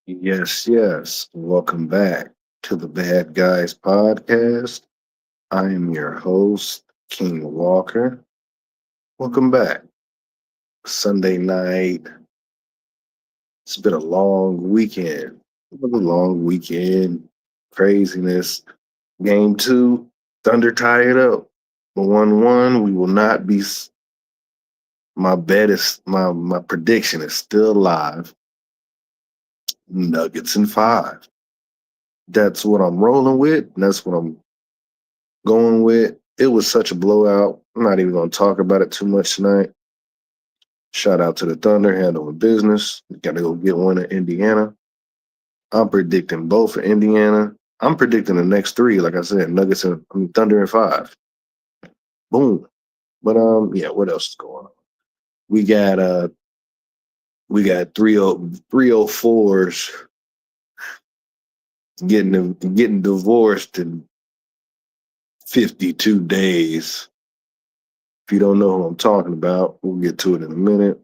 Yes, yes. Welcome back to the Bad Guys Podcast. I am your host, King Walker. Welcome back. Sunday night. It's been a long weekend. A long weekend. Craziness. Game two, Thunder tie it up. 1-1. We will not be. My bet is, my prediction is still alive. Nuggets in five. That's what I'm rolling with. And that's what I'm going with. It was such a blowout. I'm not even going to talk about it too much tonight. Shout out to the Thunder handling business. Got to go get one in Indiana. I'm predicting both for Indiana. I'm predicting the next three. Like I said, Nuggets and Thunder in five. Boom. But yeah. What else is going on? We got 304s getting divorced in 52 days. If you don't know who I'm talking about, we'll get to it in a minute.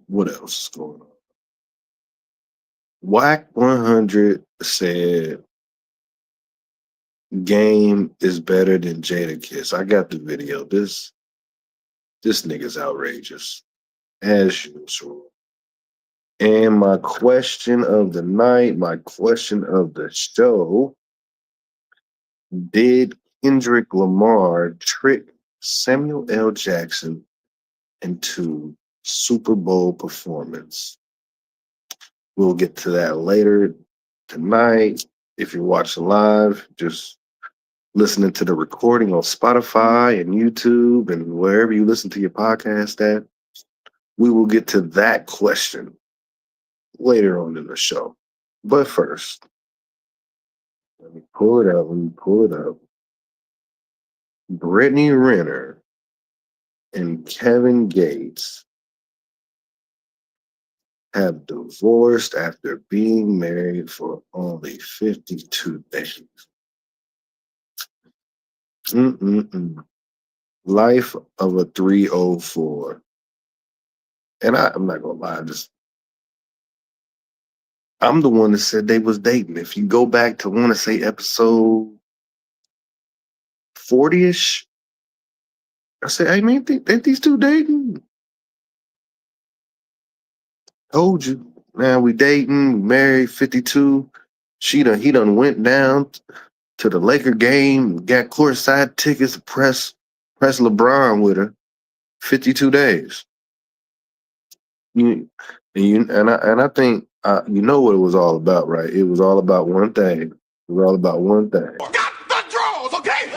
What else is going on? Wack 100 said Game is better than Jadakiss. I got the video. This nigga's outrageous, as usual. And my question of the night, my question of the show: did Kendrick Lamar trick Samuel L. Jackson into Super Bowl performance? We'll get to that later tonight. If you're watching live, just listening to the recording on Spotify and YouTube and wherever you listen to your podcast at. We will get to that question later on in the show. But first, let me pull it up. Brittany Renner and Kevin Gates have divorced after being married for only 52 days. Life of a 304. And I'm not gonna lie, I'm the one that said they was dating. If you go back to want to say episode 40-ish, I said, hey man, ain't these two dating? Told you. Now we dating, married, 52. He done went down to the Laker game, got courtside tickets to press LeBron with her. 52 days. I think you know what it was all about, right? It was all about one thing. It was all about one thing. Got the draws, okay?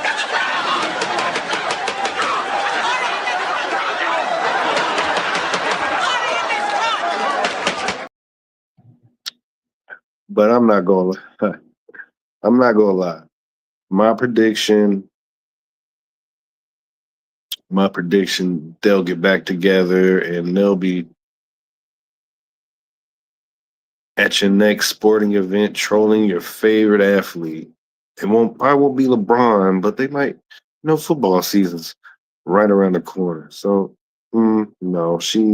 But I'm not gonna lie. I'm not gonna lie. My prediction, they'll get back together and they'll be at your next sporting event trolling your favorite athlete. Probably won't be LeBron, but they might, football season's right around the corner. So no, she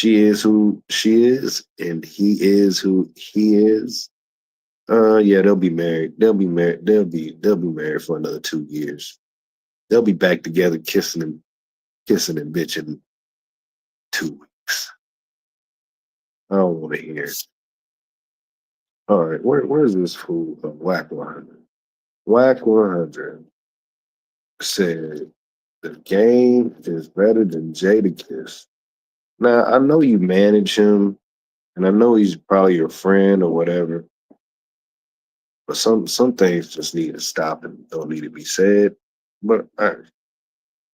is who she is, and he is who he is. Yeah, they'll be married. They'll be married. They'll be married for another 2 years. They'll be back together, kissing and bitching 2 weeks. I don't want to hear it. All right, where's this fool of Wack 100? Wack 100 said the game is better than Jadakiss. Now I know you manage him, and I know he's probably your friend or whatever. But some things just need to stop and don't need to be said. But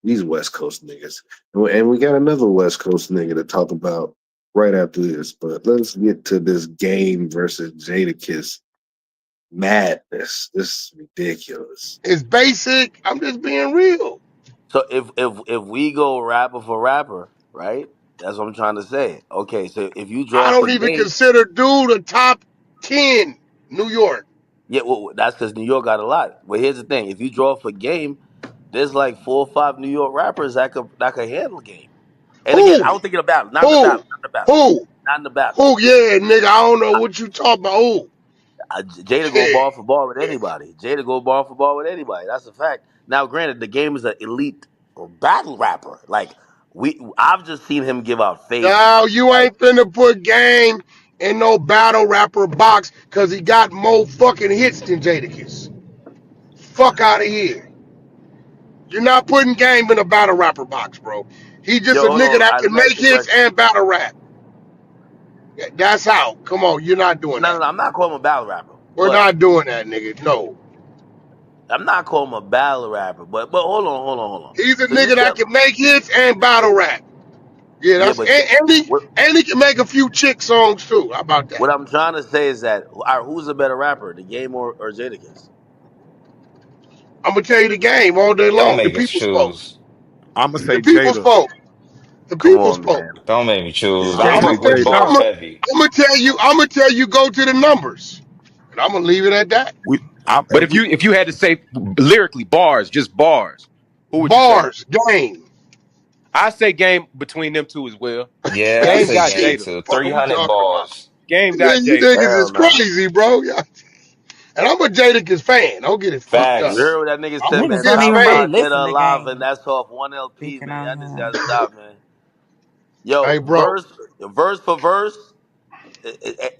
these West Coast niggas, and we got another West Coast nigga to talk about right after this. But let's get to this Game versus Jadakiss madness. This is ridiculous. It's basic. I'm just being real. So if we go rapper for rapper, right? That's what I'm trying to say. Okay, so if you I draw for don't even game, consider dude a top 10 New York. yeah, well that's because New York got a lot. But here's the thing: if you draw for game, there's like 4 or 5 New York rappers that could handle game. And again, I Who? don't think in a battle, not in a battle, Who? not in a battle. Who? Not in the battle. Who? Yeah, nigga. I don't know what you talking about. Who? Jada go Yeah. ball for ball with anybody. Jada go ball for ball with anybody. That's a fact. Now, granted, the game is an elite or battle rapper. Like I've just seen him give out face. Now you Like ain't finna put Game in no battle rapper box because he got more fucking hits than Jadakiss. Fuck out of here. You're not putting Game in a battle rapper box, bro. He just yo, a hold nigga on. that Let can me ask make you a hits question. and battle rap. That's how. Come on, you're not doing No, that. no, I'm not calling him a battle rapper, We're but not doing that, nigga. No. I'm not calling him a battle rapper. But hold on. He's a So you nigga said that can make hits and battle rap. Yeah, yeah, that's but what and he can make a few chick songs too. How about that? what I'm trying to say is that all right, who's a better rapper, the game or Jadakiss? I'm gonna tell you the Game all day Don't long. The make us people spoke. choose. I'm gonna The say people Jada. spoke. The Come people on, spoke. man. Don't make me choose. I'm I gonna I'm say fuck gonna with Jada. boss heavy. tell you go to the numbers, and I'm gonna leave it at that. But if you had to say lyrically bars, just bars, who would you say? Bars, Game. I say Game between them two as well. Yeah, I Game say got game Shit, Jada. too. what are we 300 talking about? balls. Game got You Jada. niggas Hell is no. crazy, bro. Yeah. And I'm a Jadakiss fan. Don't get it fucked You up. Facts. heard what that nigga I'm said, a man. Niggas Kiss don't Top even really fan. 5 dead or listen to alive, and game. that's off one LP, Speaking man. on Y'all just that. gotta stop, man. Hey, Yo, bro. verse for verse,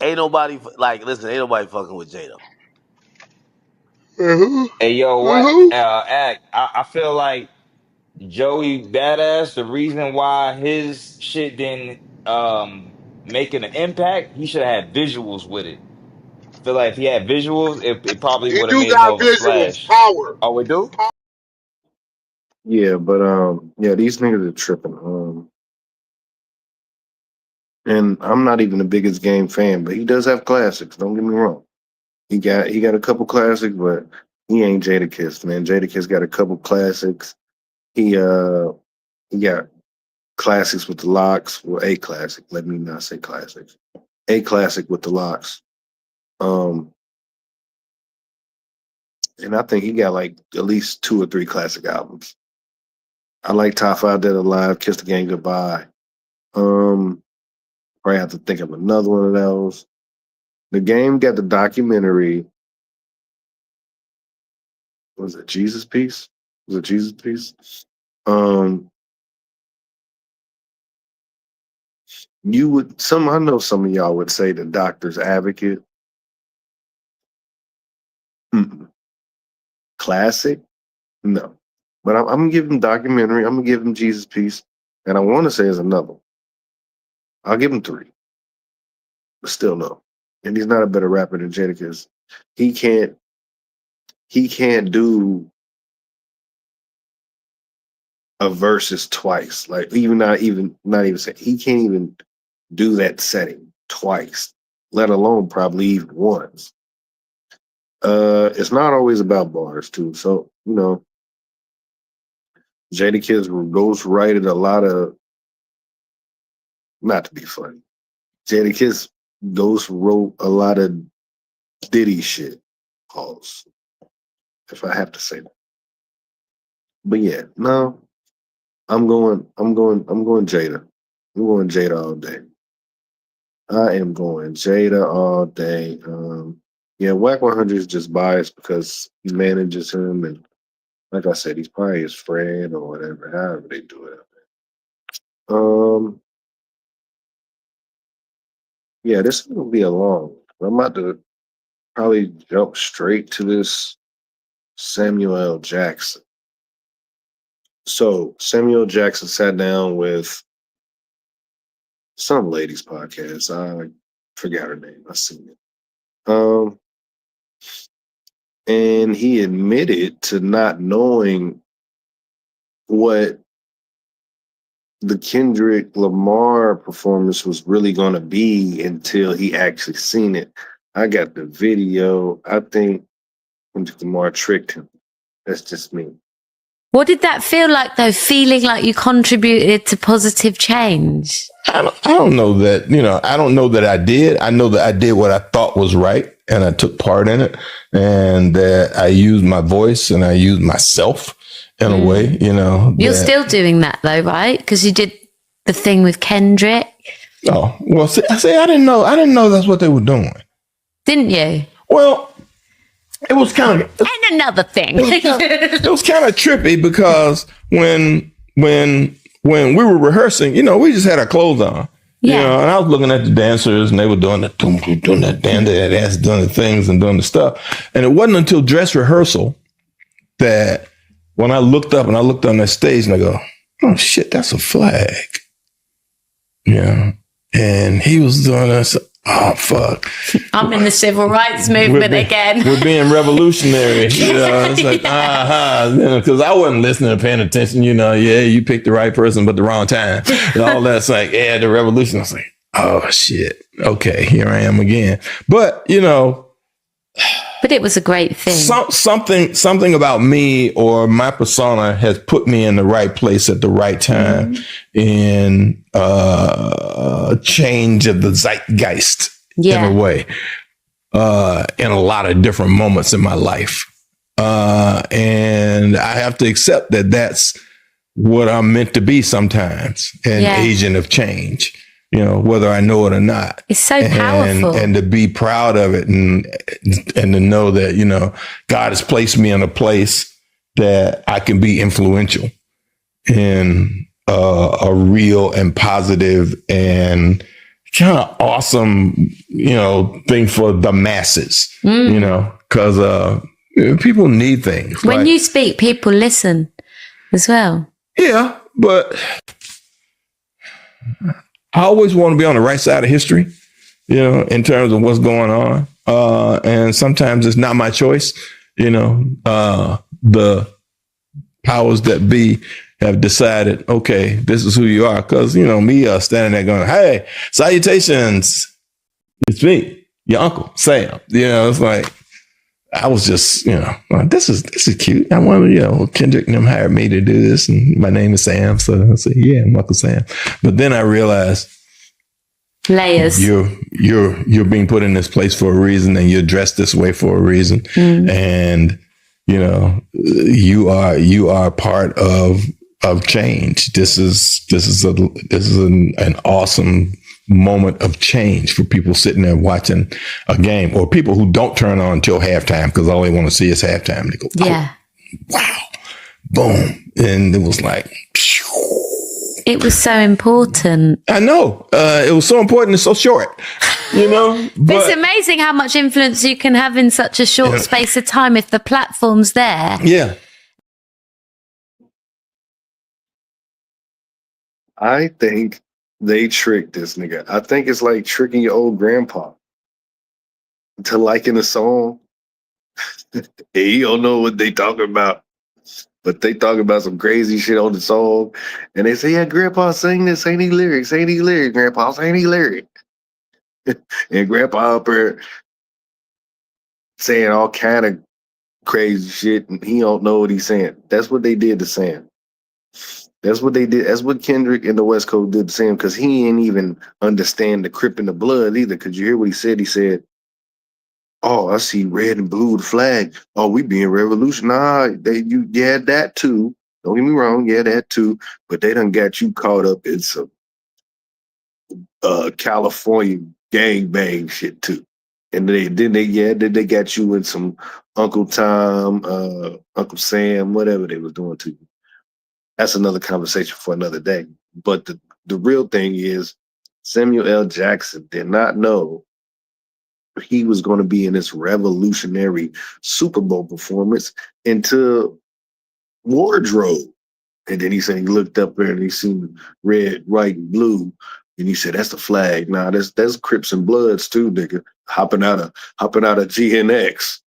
ain't nobody like. Listen, ain't nobody fucking with Jada. Uh-huh. Hey, yo, what? Uh-huh. Act. I feel like Joey Badass, the reason why his shit didn't making an impact, he should have had visuals with it. I feel like if he had visuals, it probably He would have do made more got of a visuals, splash. power. Oh, we do? Yeah, but yeah, these niggas are tripping. And I'm not even the biggest Game fan, but he does have classics. Don't get me wrong. He got a couple classics, but he ain't Jadakiss, man. Jadakiss got a couple classics. He he got classics with the locks. Well, a classic. Let me not say classics. A classic with the locks. Um, and I think he got like at least 2 or 3 classic albums. I like Top 5 Dead Alive, Kiss the Game Goodbye. Probably have to think of another one of those. The Game got the documentary. Was it Jesus Piece? Was it Jesus Piece? Um, I know some of y'all would say the Doctor's Advocate. Mm-mm. Classic? No. But I'm gonna give him documentary. I'm gonna give him Jesus Piece, and I want to say is another one. I'll give him 3, but still no. And he's not a better rapper than Jadakiss. He can't. He can't do a verses twice. Like not even say he can't even do that setting twice, let alone probably even once. It's not always about bars too. So, Jadakiss ghostwrited a lot of, not to be funny. Jadakiss ghost wrote a lot of Diddy shit. Pause. If I have to say that. But yeah, no, I'm going Jada. I'm going Jada all day. I am going Jada all day. Yeah, Wack 100 is just biased because he manages him, and like I said, he's probably his friend or whatever. However they do it. Yeah, this is gonna be a long. I'm about to probably jump straight to this Samuel L. Jackson. So Samuel Jackson sat down with some lady's podcast. I forgot her name. I seen it. And he admitted to not knowing what the Kendrick Lamar performance was really going to be until he actually seen it. I got the video. I think Kendrick Lamar tricked him. That's just me. What did that feel like, though? Feeling like you contributed to positive change? I don't know that, I don't know that I did. I know that I did what I thought was right and I took part in it and that I used my voice and I used myself in a way, You're still doing that, though, right? Because you did the thing with Kendrick. Oh, well, see, I didn't know. I didn't know that's what they were doing. Didn't you? Well, it was kind of. And another thing. It was kind of trippy because when we were rehearsing, we just had our clothes on. Yeah. And I was looking at the dancers and they were doing that dance, doing the things and doing the stuff. And it wasn't until dress rehearsal that when I looked up and I looked on that stage and I go, oh shit, that's a flag. Yeah. And he was doing this. Oh, fuck. I'm in the civil rights movement again. We're being revolutionary. It's like, because I wasn't listening or paying attention. You picked the right person, but the wrong time. And all that's like, the revolution. I was like, oh, shit. Okay, here I am again. But, But it was a great thing. Something about me or my persona has put me in the right place at the right time in change of the zeitgeist in a way, in a lot of different moments in my life. And I have to accept that that's what I'm meant to be sometimes, an agent of change. Whether I know it or not. It's so powerful. And to be proud of it and to know that, God has placed me in a place that I can be influential in a real and positive and kind of awesome, thing for the masses, because people need things. When you speak, people listen as well. Yeah, but I always want to be on the right side of history, in terms of what's going on. And sometimes it's not my choice. The powers that be have decided, okay, this is who you are. Because, me standing there going, hey, salutations. It's me, your uncle, Sam. It's like, I was just, like, this is cute. I wanted, Kendrick and them hired me to do this, and my name is Sam. So I said, yeah, I'm Uncle Sam. But then I realized layers. You're being put in this place for a reason, and you're dressed this way for a reason, and you are part of change. This is an awesome moment of change for people sitting there watching a game, or people who don't turn on until halftime because all they want to see is halftime. They go, wow, boom. And it was like, phew. It was so important. I know. It was so important and so short, But it's amazing how much influence you can have in such a short space of time if the platform's there. Yeah. I think they tricked this nigga. I think it's like tricking your old grandpa to liking a song. He don't know what they talking about, but they talking about some crazy shit on the song. And they say, yeah, grandpa sing this, ain't he lyrics, grandpa, ain't he lyrics. And grandpa up there saying all kind of crazy shit, and he don't know what he's saying. That's what they did to Sam. That's what they did. That's what Kendrick and the West Coast did to Sam, because he ain't even understand the Crip and the Blood either. Because you hear what he said? He said, oh, I see red and blue, the flag. Oh, we being revolution. Nah, that too. Don't get me wrong, that too. But they done got you caught up in some California gangbang shit too. And then they got you in some Uncle Tom, Uncle Sam, whatever they was doing to you. That's another conversation for another day. But the real thing is Samuel L. Jackson did not know he was going to be in this revolutionary Super Bowl performance until Wardrobe. And then he said he looked up there and he seen red, white, and blue. And he said, that's the flag. Nah, that's Crips and Bloods too, nigga. Hopping out of GNX.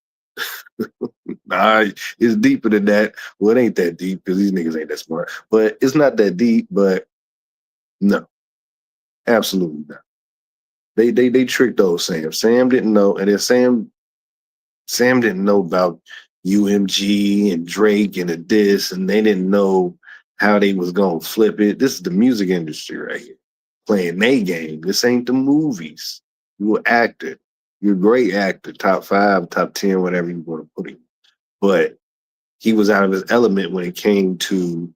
Nah, it's deeper than that. Well, it ain't that deep because these niggas ain't that smart. But it's not that deep, but no. Absolutely not. They tricked old Sam. Sam didn't know, and then Sam didn't know about UMG and Drake and the diss, and they didn't know how they was gonna flip it. This is the music industry right here. Playing their game. This ain't the movies. You're an actor. You're a great actor, top 5, top 10, whatever you want to put him. But he was out of his element when it came to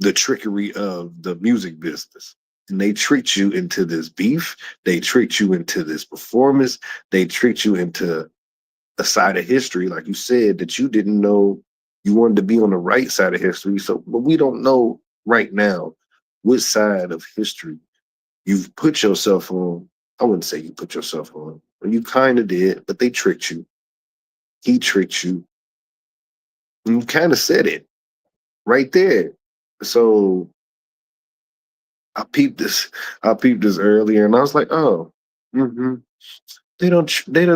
the trickery of the music business. And they tricked you into this beef. They tricked you into this performance. They tricked you into a side of history, like you said, that you didn't know you wanted to be on the right side of history. So, but we don't know right now which side of history you've put yourself on. I wouldn't say you put yourself on. You kind of did, but they tricked you. He tricked you. And you kind of said it right there. So I peeped this. I peeped this earlier, and I was like, "Oh, they don't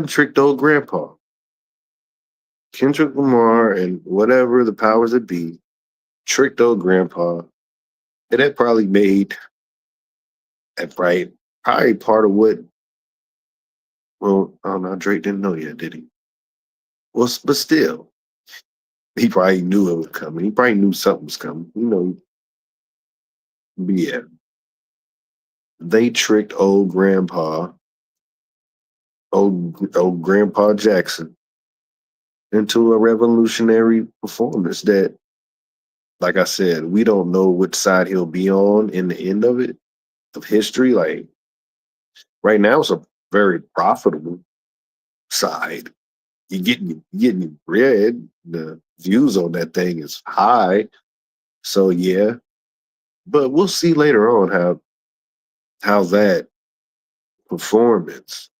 tricked old grandpa, Kendrick Lamar, and whatever the powers that be, tricked old grandpa, and that probably made that probably part of what. Well, I don't know. Drake didn't know yet, did he? Well, but still, he probably knew it was coming. He probably knew something was coming. But yeah, they tricked old grandpa, old grandpa Jackson, into a revolutionary performance that, like I said, we don't know which side he'll be on in the end of it, of history. Like right now, it's a very profitable side. You're getting bread. The views on that thing is high. So yeah. But we'll see later on how that performance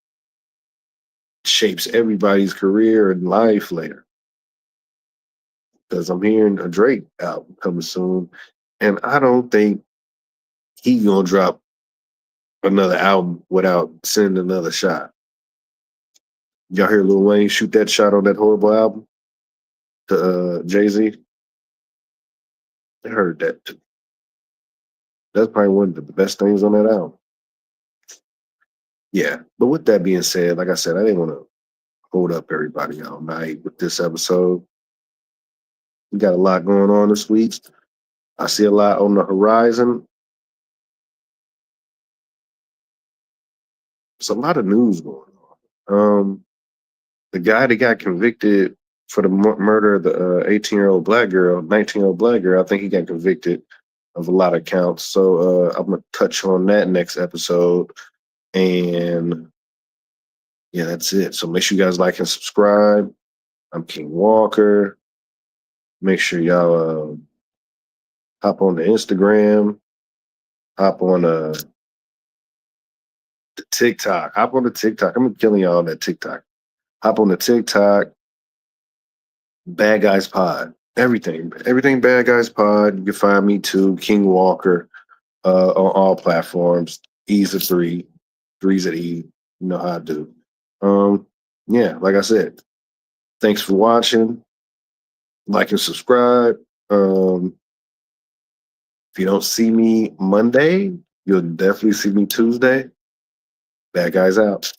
shapes everybody's career and life later. Because I'm hearing a Drake album coming soon, and I don't think he gonna drop another album without sending another shot. Y'all hear Lil Wayne shoot that shot on that horrible album to Jay-Z? I heard that too. That's probably one of the best things on that album. Yeah, but with that being said, like I said, I didn't want to hold up everybody all night with this episode. We got a lot going on this week. I see a lot on the horizon. There's a lot of news going on. The guy that got convicted for the murder of the 18-year-old black girl, 19-year-old black girl, I think he got convicted of a lot of counts. So I'm going to touch on that next episode. And yeah, that's it. So make sure you guys like and subscribe. I'm King Walker. Make sure y'all hop on the Instagram, hop on the TikTok, hop on the TikTok. I'm killing y'all on that TikTok. Hop on the TikTok, Bad Guys Pod. Everything Bad Guys Pod. You can find me too, King Walker, on all platforms. E's a 3, 3's at E. You know how I do. Yeah, like I said, thanks for watching. Like and subscribe. If you don't see me Monday, you'll definitely see me Tuesday. Bad Guys out.